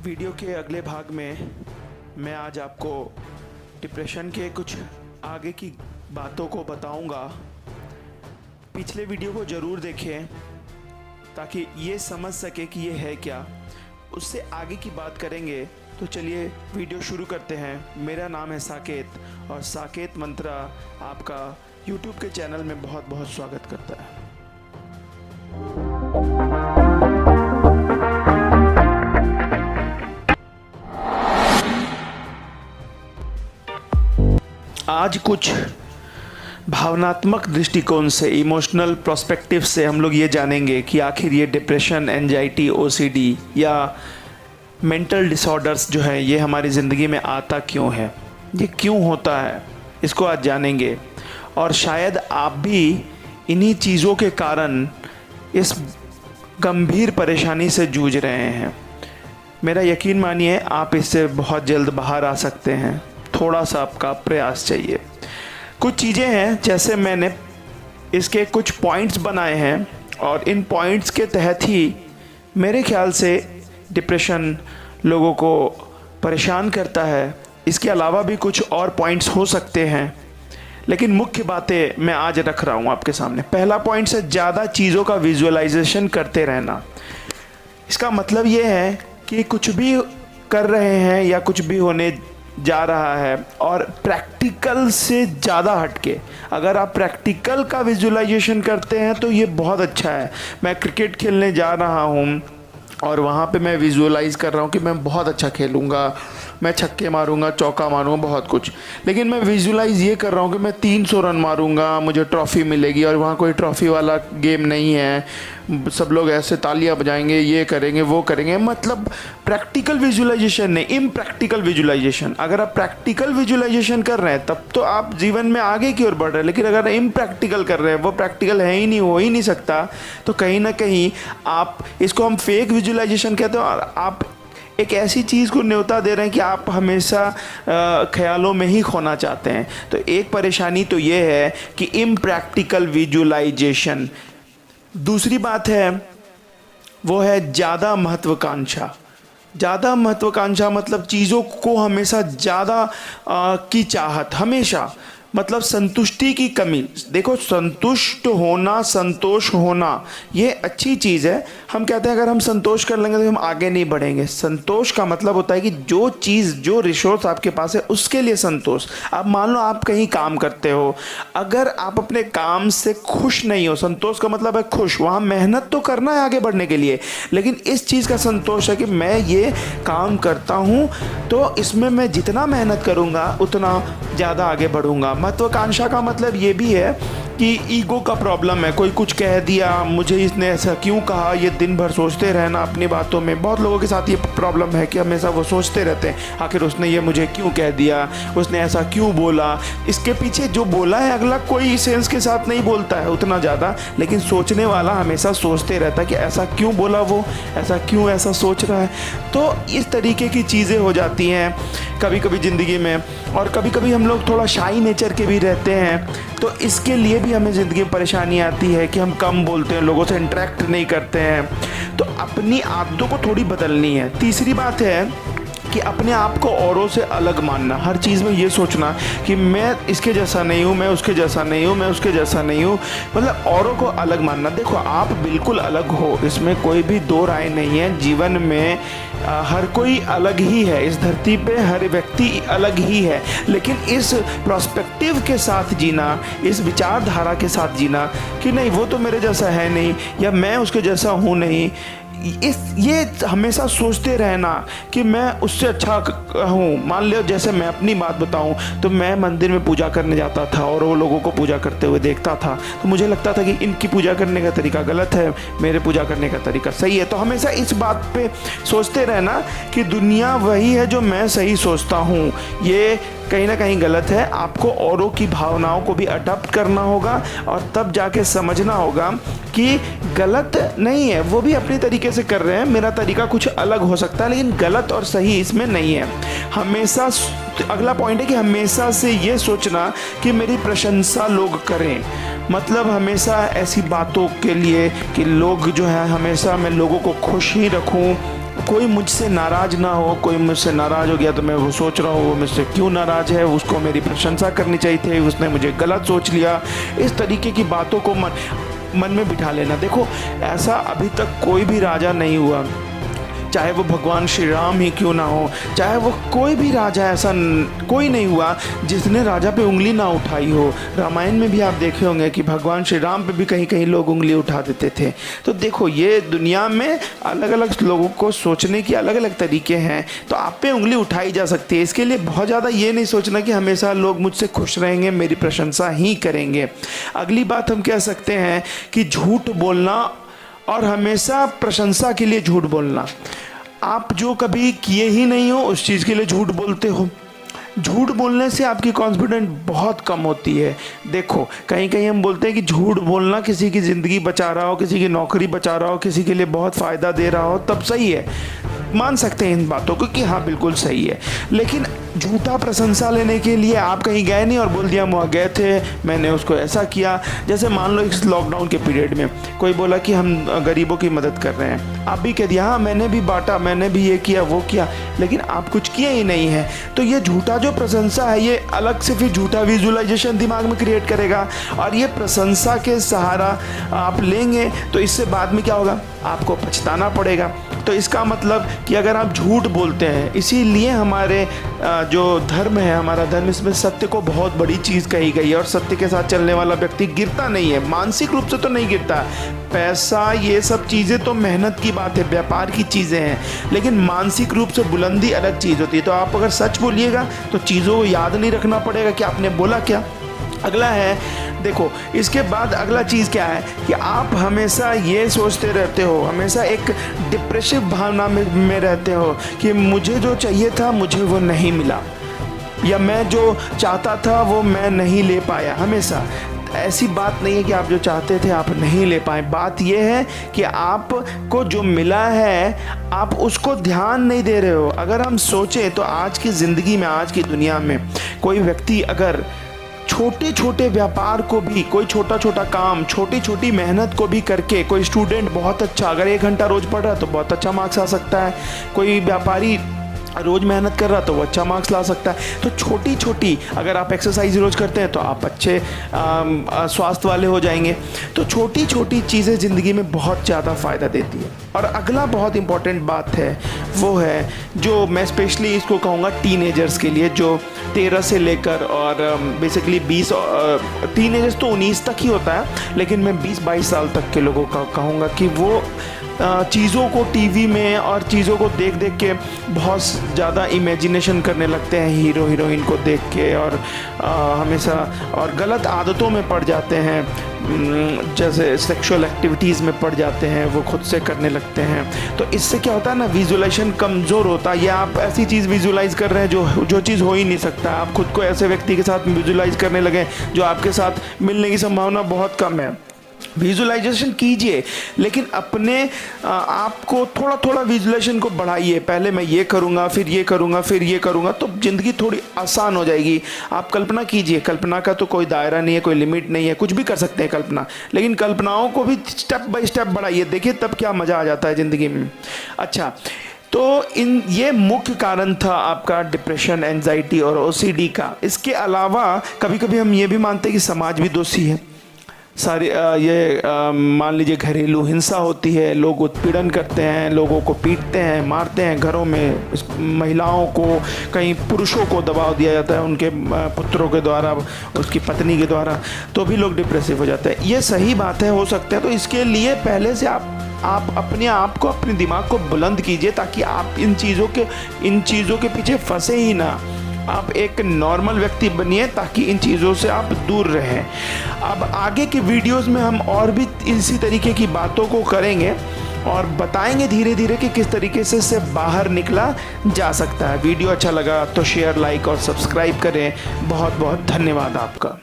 Video के अगले भाग में मैं आज आपको डिप्रेशन के कुछ आगे की बातों को बताऊंगा। पिछले वीडियो को ज़रूर देखें ताकि ये समझ सके कि ये है क्या। उससे आगे की बात करेंगे। तो चलिए वीडियो शुरू करते हैं। मेरा नाम है साकेत और साकेत मंत्रा आपका YouTube के चैनल में बहुत बहुत स्वागत करता है। आज कुछ भावनात्मक दृष्टिकोण से, इमोशनल पर्सपेक्टिव से हम लोग ये जानेंगे कि आखिर ये डिप्रेशन, एंजाइटी, ओसीडी या मेंटल डिसऑर्डर्स जो है ये हमारी ज़िंदगी में आता क्यों है, ये क्यों होता है, इसको आज जानेंगे। और शायद आप भी इन्हीं चीज़ों के कारण इस गंभीर परेशानी से जूझ रहे हैं। मेरा यकीन मानिए आप इससे बहुत जल्द बाहर आ सकते हैं। थोड़ा सा आपका प्रयास चाहिए। कुछ चीज़ें हैं, जैसे मैंने इसके कुछ पॉइंट्स बनाए हैं और इन पॉइंट्स के तहत ही मेरे ख्याल से डिप्रेशन लोगों को परेशान करता है। इसके अलावा भी कुछ और पॉइंट्स हो सकते हैं, लेकिन मुख्य बातें मैं आज रख रहा हूँ आपके सामने। पहला पॉइंट है ज़्यादा चीज़ों का विजुअलाइजेशन करते रहना। इसका मतलब ये है कि कुछ भी कर रहे हैं या कुछ भी होने जा रहा है और प्रैक्टिकल से ज़्यादा हटके अगर आप प्रैक्टिकल का विजुअलाइजेशन करते हैं तो ये बहुत अच्छा है। मैं क्रिकेट खेलने जा रहा हूँ और वहाँ पे मैं विजुअलाइज कर रहा हूँ कि मैं बहुत अच्छा खेलूँगा, मैं छक्के मारूंगा, चौका मारूंगा, बहुत कुछ। लेकिन मैं विजुअलाइज ये कर रहा हूँ कि मैं 300 रन मारूंगा, मुझे ट्रॉफ़ी मिलेगी, और वहाँ कोई ट्रॉफ़ी वाला गेम नहीं है। सब लोग ऐसे तालियां बजाएंगे, ये करेंगे, वो करेंगे। मतलब प्रैक्टिकल विजुअलाइजेशन नहीं, इम्प्रैक्टिकल विजुअलाइजेशन। अगर आप प्रैक्टिकल विजुअलाइजेशन कर रहे हैं तब तो आप जीवन में आगे की ओर बढ़ रहे हैं, लेकिन अगर इम्प्रैक्टिकल कर रहे हैं, वो प्रैक्टिकल है ही नहीं, हो ही नहीं सकता, तो कहीं ना कहीं आप, इसको हम फेक विजुअलाइजेशन कहते हैं, और आप एक ऐसी चीज़ को न्योता दे रहे हैं कि आप हमेशा ख्यालों में ही खोना चाहते हैं। तो एक परेशानी तो ये है कि इम्प्रैक्टिकल विजुअलाइजेशन। दूसरी बात है वो है ज़्यादा महत्वाकांक्षा। ज़्यादा महत्वाकांक्षा मतलब चीज़ों को हमेशा ज़्यादा की चाहत, हमेशा मतलब संतुष्टि की कमी। देखो, संतुष्ट होना, संतोष होना ये अच्छी चीज़ है। हम कहते हैं अगर हम संतोष कर लेंगे तो हम आगे नहीं बढ़ेंगे। संतोष का मतलब होता है कि जो चीज़, जो रिसोर्स आपके पास है उसके लिए संतोष। अब मान लो आप कहीं काम करते हो, अगर आप अपने काम से खुश नहीं हो, संतोष का मतलब है खुश, वहाँ मेहनत तो करना है आगे बढ़ने के लिए, लेकिन इस चीज़ का संतोष है कि मैं ये काम करता हूँ तो इसमें मैं जितना मेहनत करूँगा उतना ज़्यादा आगे बढ़ूँगा। महत्वाकांक्षा का मतलब ये भी है कि ईगो का प्रॉब्लम है। कोई कुछ कह दिया, मुझे इसने ऐसा क्यों कहा, ये दिन भर सोचते रहना अपनी बातों में। बहुत लोगों के साथ ये प्रॉब्लम है कि हमेशा वो सोचते रहते हैं, आखिर उसने ये मुझे क्यों कह दिया, उसने ऐसा क्यों बोला। इसके पीछे जो बोला है अगला कोई सेंस के साथ नहीं बोलता है उतना ज़्यादा, लेकिन सोचने वाला हमेशा सोचते रहता है कि ऐसा क्यों बोला, वो ऐसा क्यों ऐसा सोच रहा है। तो इस तरीके की चीज़ें हो जाती हैं कभी कभी ज़िंदगी में। और कभी कभी हम लोग थोड़ा शाई नेचर के भी रहते हैं, तो इसके लिए भी हमें ज़िंदगी में परेशानी आती है कि हम कम बोलते हैं, लोगों से इंटरेक्ट नहीं करते हैं। तो अपनी आदतों को थोड़ी बदलनी है। तीसरी बात है कि अपने आप को औरों से अलग मानना। हर चीज़ में ये सोचना कि मैं इसके जैसा नहीं हूँ, मैं उसके जैसा नहीं हूँ, मैं उसके जैसा नहीं हूँ, मतलब औरों को अलग मानना। देखो, आप बिल्कुल अलग हो, इसमें कोई भी दो राय नहीं है। जीवन में हर कोई अलग ही है, इस धरती पे हर व्यक्ति अलग ही है, लेकिन इस प्रोस्पेक्टिव के साथ जीना, इस विचारधारा के साथ जीना कि नहीं वो तो मेरे जैसा है नहीं, या मैं उसके जैसा हूँ नहीं, ये हमेशा सोचते रहना कि मैं उससे अच्छा हूँ। मान लो जैसे मैं अपनी बात बताऊँ तो मैं मंदिर में पूजा करने जाता था और वो लोगों को पूजा करते हुए देखता था, तो मुझे लगता था कि इनकी पूजा करने का तरीका गलत है, मेरे पूजा करने का तरीका सही है। तो हमेशा इस बात पे सोचते रहना कि दुनिया वही है जो मैं सही सोचता हूँ, ये कहीं ना कहीं गलत है। आपको औरों की भावनाओं को भी अडॉप्ट करना होगा और तब जाके समझना होगा कि गलत नहीं है, वो भी अपने तरीके से कर रहे हैं, मेरा तरीका कुछ अलग हो सकता है, लेकिन गलत और सही इसमें नहीं है। हमेशा अगला पॉइंट है कि हमेशा से ये सोचना कि मेरी प्रशंसा लोग करें, मतलब हमेशा ऐसी बातों के लिए कि लोग जो है, हमेशा मैं लोगों को खुश ही रखूं, कोई मुझसे नाराज़ ना हो, कोई मुझसे नाराज़ हो गया तो मैं वो सोच रहा हूँ वो मुझसे क्यों नाराज़ है, उसको मेरी प्रशंसा करनी चाहिए थी, उसने मुझे गलत सोच लिया। इस तरीके की बातों को मन में बिठा लेना। देखो, ऐसा अभी तक कोई भी राजा नहीं हुआ, चाहे वो भगवान श्री राम ही क्यों ना हो, चाहे वो कोई भी राजा, ऐसा कोई नहीं हुआ जिसने राजा पे उंगली ना उठाई हो। रामायण में भी आप देखे होंगे कि भगवान श्री राम पे भी कहीं कहीं लोग उंगली उठा देते थे। तो देखो, ये दुनिया में अलग अलग लोगों को सोचने की अलग अलग तरीके हैं, तो आप पे उंगली उठाई जा सकती है। इसके लिए बहुत ज़्यादा ये नहीं सोचना कि हमेशा लोग मुझसे खुश रहेंगे, मेरी प्रशंसा ही करेंगे। अगली बात हम कह सकते हैं कि झूठ बोलना और हमेशा प्रशंसा के लिए झूठ बोलना। आप जो कभी किए ही नहीं हो उस चीज़ के लिए झूठ बोलते हो। झूठ बोलने से आपकी कॉन्फिडेंस बहुत कम होती है। देखो, कहीं कहीं हम बोलते हैं कि झूठ बोलना किसी की ज़िंदगी बचा रहा हो, किसी की नौकरी बचा रहा हो, किसी के लिए बहुत फ़ायदा दे रहा हो, तब सही है, मान सकते हैं इन बातों को कि हाँ बिल्कुल सही है। लेकिन झूठा प्रशंसा लेने के लिए आप कहीं गए नहीं और बोल दिया वहाँ गए थे, मैंने उसको ऐसा किया। जैसे मान लो इस लॉकडाउन के पीरियड में कोई बोला कि हम गरीबों की मदद कर रहे हैं, आप भी कह दिया हाँ मैंने भी बांटा, मैंने भी ये किया वो किया, लेकिन आप कुछ किए ही नहीं है। तो ये झूठा जो प्रशंसा है, ये अलग से फिर झूठा विजुअलाइजेशन दिमाग में क्रिएट करेगा, और ये प्रशंसा के सहारा आप लेंगे तो इससे बाद में क्या होगा, आपको पछताना पड़ेगा। तो इसका मतलब कि अगर आप झूठ बोलते हैं, इसीलिए हमारे जो धर्म है, हमारा धर्म, इसमें सत्य को बहुत बड़ी चीज़ कही गई है, और सत्य के साथ चलने वाला व्यक्ति गिरता नहीं है, मानसिक रूप से तो नहीं गिरता। पैसा, ये सब चीज़ें तो मेहनत की बात है, व्यापार की चीज़ें हैं, लेकिन मानसिक रूप से बुलंदी अलग चीज़ होती है। तो आप अगर सच बोलिएगा तो चीज़ों को याद नहीं रखना पड़ेगा कि आपने बोला क्या। अगला है, देखो इसके बाद अगला चीज़ क्या है कि आप हमेशा ये सोचते रहते हो, हमेशा एक डिप्रेसिव भावना में रहते हो कि मुझे जो चाहिए था मुझे वो नहीं मिला, या मैं जो चाहता था वो मैं नहीं ले पाया। हमेशा ऐसी बात नहीं है कि आप जो चाहते थे आप नहीं ले पाए, बात यह है कि आपको जो मिला है आप उसको ध्यान नहीं दे रहे हो। अगर हम सोचें तो आज की ज़िंदगी में, आज की दुनिया में कोई व्यक्ति अगर छोटे छोटे व्यापार को भी, कोई छोटा छोटा काम, छोटी छोटी मेहनत को भी करके, कोई स्टूडेंट बहुत अच्छा अगर 1 घंटा रोज़ पढ़ रहा है तो बहुत अच्छा मार्क्स आ सकता है, कोई व्यापारी रोज़ मेहनत कर रहा तो वो अच्छा मार्क्स ला सकता है। तो छोटी छोटी, अगर आप एक्सरसाइज रोज़ करते हैं तो आप अच्छे स्वास्थ्य वाले हो जाएंगे। तो छोटी छोटी चीज़ें ज़िंदगी में बहुत ज़्यादा फ़ायदा देती है। और अगला बहुत इम्पॉर्टेंट बात है, वो है जो मैं स्पेशली इसको कहूँगा टीनेजर्स के लिए, जो 13 से लेकर और बेसिकली 20, टीनेजर्स तो 19 तक ही होता है, लेकिन मैं 20-22 साल तक के लोगों का कहूँगा कि वो चीज़ों को टीवी में और चीज़ों को देख देख के बहुत ज़्यादा इमेजिनेशन करने लगते हैं हीरो हीरोइन को देख के, और हमेशा और गलत आदतों में पड़ जाते हैं, जैसे सेक्सुअल एक्टिविटीज़ में पड़ जाते हैं, वो खुद से करने लगते हैं। तो इससे क्या होता है ना, विजुअलाइजेशन कमज़ोर होता है, या आप ऐसी चीज़ विजुअलाइज कर रहे हैं जो चीज़ हो ही नहीं सकता। आप खुद को ऐसे व्यक्ति के साथ विजुअलाइज करने लगे जो आपके साथ मिलने की संभावना बहुत कम है। विजुअलाइजेशन कीजिए, लेकिन अपने आप को थोड़ा थोड़ा विजुअलाइजेशन को बढ़ाइए। पहले मैं ये करूँगा, फिर ये करूँगा, फिर ये करूँगा, तो ज़िंदगी थोड़ी आसान हो जाएगी। आप कल्पना कीजिए, कल्पना का तो कोई दायरा नहीं है, कोई लिमिट नहीं है, कुछ भी कर सकते हैं कल्पना, लेकिन कल्पनाओं को भी स्टेप बाय स्टेप बढ़ाइए, देखिए तब क्या मज़ा आ जाता है ज़िंदगी में। अच्छा, तो ये मुख्य कारण था आपका डिप्रेशन, एंजाइटी और ओसीडी का। इसके अलावा कभी कभी हम ये भी मानते हैं कि समाज भी दोषी है। सारे मान लीजिए घरेलू हिंसा होती है, लोग उत्पीड़न करते हैं, लोगों को पीटते हैं, मारते हैं, घरों में महिलाओं को, कहीं पुरुषों को दबाव दिया जाता है उनके पुत्रों के द्वारा, उसकी पत्नी के द्वारा, तो भी लोग डिप्रेसिव हो जाते हैं। ये सही बात है, हो सकता है। तो इसके लिए पहले से आप अपने आप को, अपने दिमाग को बुलंद कीजिए, ताकि आप इन चीज़ों के पीछे फंसे ही ना। आप एक नॉर्मल व्यक्ति बनिए ताकि इन चीज़ों से आप दूर रहें। अब आगे के वीडियोस में हम और भी इसी तरीके की बातों को करेंगे और बताएंगे धीरे धीरे कि किस तरीके से इससे बाहर निकला जा सकता है। वीडियो अच्छा लगा तो शेयर, लाइक और सब्सक्राइब करें। बहुत बहुत धन्यवाद आपका।